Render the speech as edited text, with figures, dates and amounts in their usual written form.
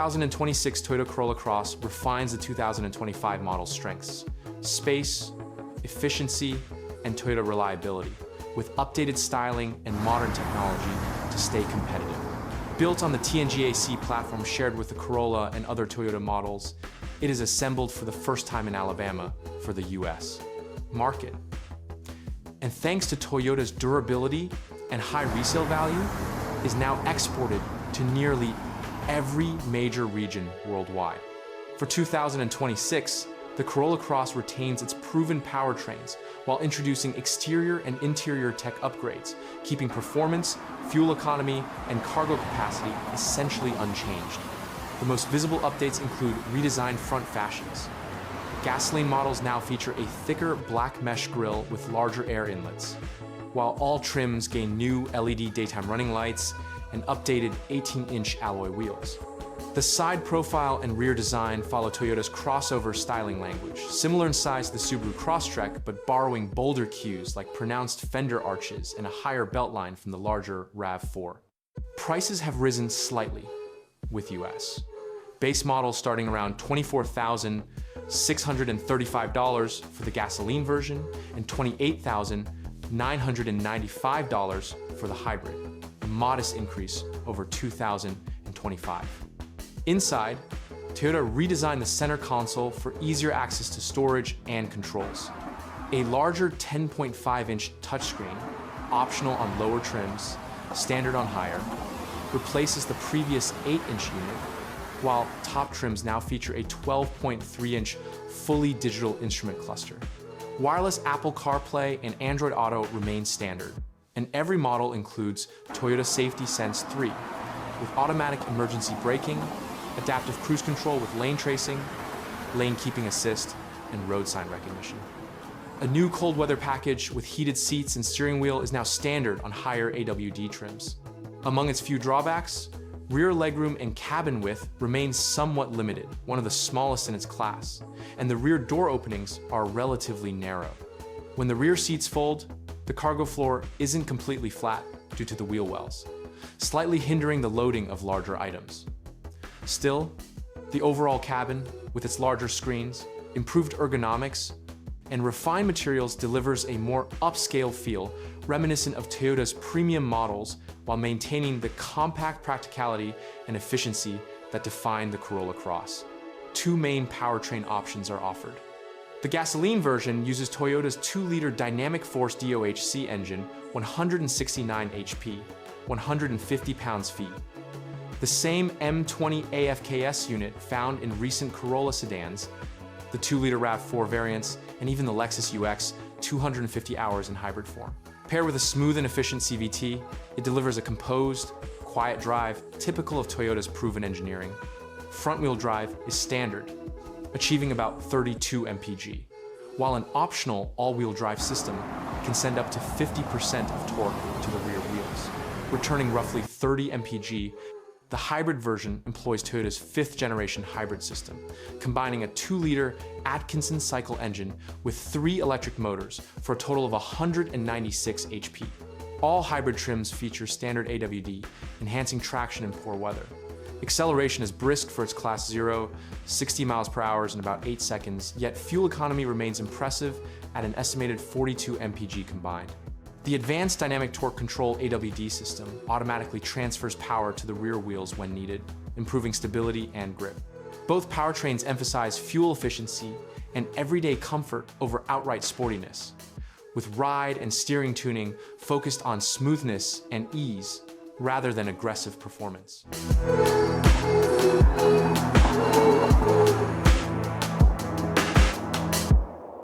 2026 Toyota Corolla Cross refines the 2025 model's strengths: space, efficiency, and Toyota reliability, with updated styling and modern technology to stay competitive. Built on the TNGA-C platform shared with the Corolla and other Toyota models, it is assembled for the first time in Alabama for the US market. And thanks to Toyota's durability and high resale value, is now exported to nearly every major region worldwide. For 2026, the Corolla Cross retains its proven powertrains while introducing exterior and interior tech upgrades, keeping performance, fuel economy, and cargo capacity essentially unchanged. The most visible updates include redesigned front fascias. Gasoline models now feature a thicker black mesh grille with larger air inlets, while all trims gain new LED daytime running lights and updated 18-inch alloy wheels. The side profile and rear design follow Toyota's crossover styling language, similar in size to the Subaru Crosstrek, but borrowing bolder cues like pronounced fender arches and a higher beltline from the larger RAV4. Prices have risen slightly with US. Base models starting around $24,635 for the gasoline version and $28,995 for the hybrid, a modest increase over 2025. Inside, Toyota redesigned the center console for easier access to storage and controls. A larger 10.5-inch touchscreen, optional on lower trims, standard on higher, replaces the previous 8-inch unit, while top trims now feature a 12.3-inch fully digital instrument cluster. Wireless Apple CarPlay and Android Auto remain standard, and every model includes Toyota Safety Sense 3, with automatic emergency braking, adaptive cruise control with lane tracing, lane keeping assist, and road sign recognition. A new cold weather package with heated seats and steering wheel is now standard on higher AWD trims. Among its few drawbacks, rear legroom and cabin width remain somewhat limited, one of the smallest in its class, and the rear door openings are relatively narrow. When the rear seats fold, the cargo floor isn't completely flat due to the wheel wells, slightly hindering the loading of larger items. Still, the overall cabin, with its larger screens, improved ergonomics, and refined materials delivers a more upscale feel reminiscent of Toyota's premium models while maintaining the compact practicality and efficiency that define the Corolla Cross. Two main powertrain options are offered. The gasoline version uses Toyota's 2-liter dynamic force DOHC engine, 169 HP, 150 pounds-feet. The same M20 AFKS unit found in recent Corolla sedans, the 2-liter RAV4 variants, and even the Lexus UX 250 hours in hybrid form. Paired with a smooth and efficient CVT, it delivers a composed, quiet drive typical of Toyota's proven engineering. Front-wheel drive is standard, achieving about 32 mpg, while an optional all-wheel drive system can send up to 50% of torque to the rear wheels, returning roughly 30 mpg. The hybrid version employs Toyota's 5th-generation hybrid system, combining a 2-liter Atkinson cycle engine with 3 electric motors for a total of 196 HP. All hybrid trims feature standard AWD, enhancing traction in poor weather. Acceleration is brisk for its Class 0, 60 miles per hour in about 8 seconds, yet fuel economy remains impressive at an estimated 42 mpg combined. The Advanced Dynamic Torque Control AWD system automatically transfers power to the rear wheels when needed, improving stability and grip. Both powertrains emphasize fuel efficiency and everyday comfort over outright sportiness, with ride and steering tuning focused on smoothness and ease rather than aggressive performance.